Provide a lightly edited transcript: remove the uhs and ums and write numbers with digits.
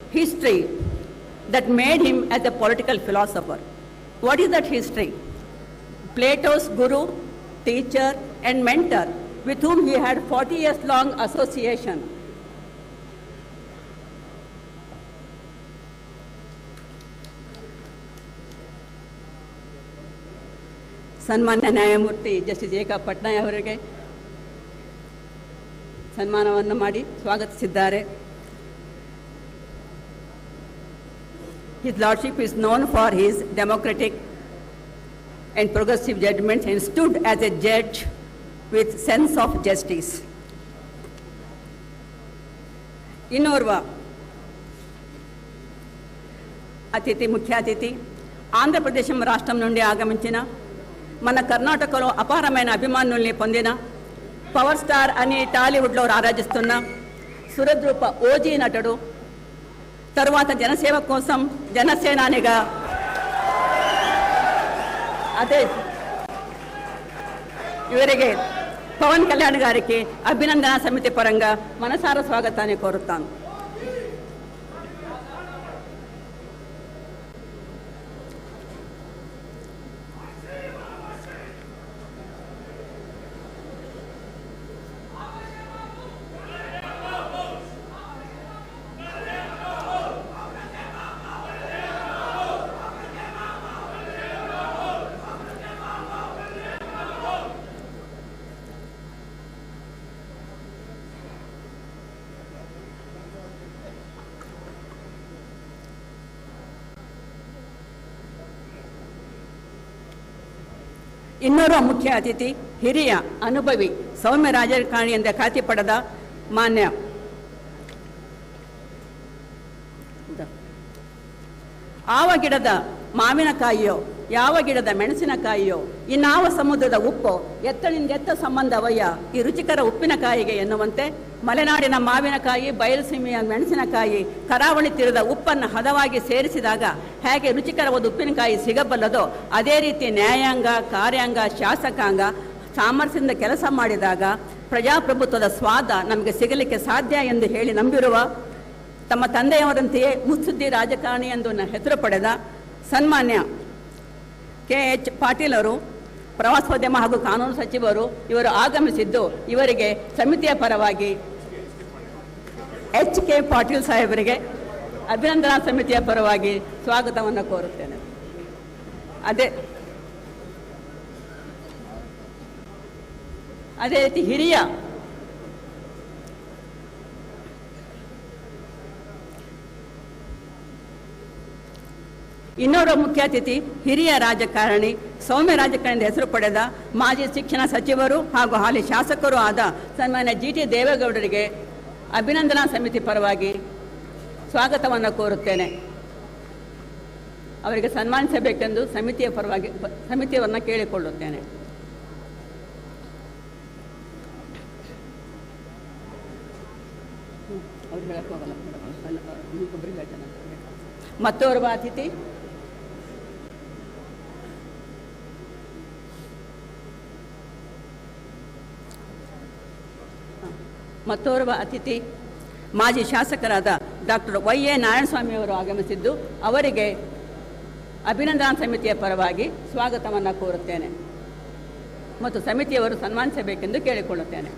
history that made him as a political philosopher. What is that history? Plato's guru, teacher, and mentor, with whom he had 40 years long association. ಸನ್ಮಾನ್ಯ ನ್ಯಾಯಮೂರ್ತಿ justice A ಕ ಪಟ್ನಾಯಕ್ ಅವರಿಗೆ ಸನ್ಮಾನವನ್ನು ಮಾಡಿ ಸ್ವಾಗತಿಸಿದ್ದಾರೆ. His Lordship is known for his democratic and progressive judgments and stood as a judge with sense of justice. ಇನ್ನೋರ್ವ అతిథి ముఖ్య అతిథి ఆంధ్రప్రదేశం రాష్ట్రం నుండి ఆగమించిన మన కర్ణాటకలో అపారమైన అభిమానుల్ని పొందిన పవర్ స్టార్ అని టాలీవుడ్లో ఆరాధిస్తున్న సురద్రూప ఓజీ నటుడు, తరువాత జనసేవ కోసం జనసేనానిగా అదే ಇವರಿಗೆ పవన్ కళ్యాణ్ గారికి అభినందన సమితి పరంగా మనసారా స్వాగతాన్ని కోరుతాను. ಇನ್ನೋರ್ವ ಮುಖ್ಯ ಅತಿಥಿ ಹಿರಿಯ ಅನುಭವಿ ಸೌಮ್ಯ ರಾಜಕಾರಣಿ ಎಂದೇ ಖ್ಯಾತಿ ಪಡೆದ ಮಾನ್ಯ ಆವ ಗಿಡದ ಮಾವಿನಕಾಯಿಯೋ ಯಾವ ಗಿಡದ ಮೆಣಸಿನಕಾಯಿಯೋ ಇನ್ನಾವ ಸಮುದ್ರದ ಉಪ್ಪೋ ಎತ್ತನಿಂದೆತ್ತ ಸಂಬಂಧವಯ್ಯ ಈ ರುಚಿಕರ ಉಪ್ಪಿನಕಾಯಿಗೆ ಎನ್ನುವಂತೆ ಮಲೆನಾಡಿನ ಮಾವಿನಕಾಯಿ, ಬಯಲುಸೀಮೆಯ ಮೆಣಸಿನಕಾಯಿ, ಕರಾವಳಿ ತೀರದ ಉಪ್ಪನ್ನು ಹದವಾಗಿ ಸೇರಿಸಿದಾಗ ಹೇಗೆ ರುಚಿಕರವಾದ ಉಪ್ಪಿನಕಾಯಿ ಸಿಗಬಲ್ಲದೋ ಅದೇ ರೀತಿ ನ್ಯಾಯಾಂಗ, ಕಾರ್ಯಾಂಗ, ಶಾಸಕಾಂಗ ಸಾಮರ್ಥ್ಯದಿಂದ ಕೆಲಸ ಮಾಡಿದಾಗ ಪ್ರಜಾಪ್ರಭುತ್ವದ ಸ್ವಾದ ನಮಗೆ ಸಿಗಲಿಕ್ಕೆ ಸಾಧ್ಯ ಎಂದು ಹೇಳಿ ನಂಬಿರುವ ತಮ್ಮ ತಂದೆಯವರಂತೆಯೇ ಮುತ್ಸದ್ದಿ ರಾಜಕಾರಣಿ ಎಂದು ಹೆಸರು ಪಡೆದ ಸನ್ಮಾನ್ಯ KH ಪಾಟೀಲ್ ಅವರು, ಪ್ರವಾಸೋದ್ಯಮ ಹಾಗೂ ಕಾನೂನು ಸಚಿವರು, ಇವರು ಆಗಮಿಸಿದ್ದು ಇವರಿಗೆ ಸಮಿತಿಯ ಪರವಾಗಿ HK ಪಾಟೀಲ್ ಸಾಹೇಬರಿಗೆ ಅಭಿನಂದನಾ ಸಮಿತಿಯ ಪರವಾಗಿ ಸ್ವಾಗತವನ್ನು ಕೋರುತ್ತೇನೆ. ಅದೇ ರೀತಿ ಹಿರಿಯ ಇನ್ನೋರ್ವ ಮುಖ್ಯ ಅತಿಥಿ ಹಿರಿಯ ರಾಜಕಾರಣಿ, ಸೌಮ್ಯ ರಾಜಕಾರಣಿ ಹೆಸರು ಪಡೆದ ಮಾಜಿ ಶಿಕ್ಷಣ ಸಚಿವರು ಹಾಗೂ ಹಾಲಿ ಶಾಸಕರು ಆದ ಸನ್ಮಾನ್ಯ GT ದೇವೇಗೌಡರಿಗೆ ಅಭಿನಂದನಾ ಸಮಿತಿ ಪರವಾಗಿ ಸ್ವಾಗತವನ್ನು ಕೋರುತ್ತೇನೆ. ಅವರಿಗೆ ಸನ್ಮಾನಿಸಬೇಕೆಂದು ಸಮಿತಿಯ ಪರವಾಗಿ ಸಮಿತಿಯನ್ನು ಕೇಳಿಕೊಳ್ಳುತ್ತೇನೆ. ಮತ್ತೋರ್ವ ಅತಿಥಿ ಮಾಜಿ ಶಾಸಕರಾದ ಡಾಕ್ಟರ್ YA ನಾರಾಯಣಸ್ವಾಮಿ ಅವರು ಆಗಮಿಸಿದ್ದು ಅವರಿಗೆ ಅಭಿನಂದನಾ ಸಮಿತಿಯ ಪರವಾಗಿ ಸ್ವಾಗತವನ್ನು ಕೋರುತ್ತೇನೆ ಮತ್ತು ಸಮಿತಿಯವರು ಸನ್ಮಾನಿಸಬೇಕೆಂದು ಕೇಳಿಕೊಳ್ಳುತ್ತೇನೆ.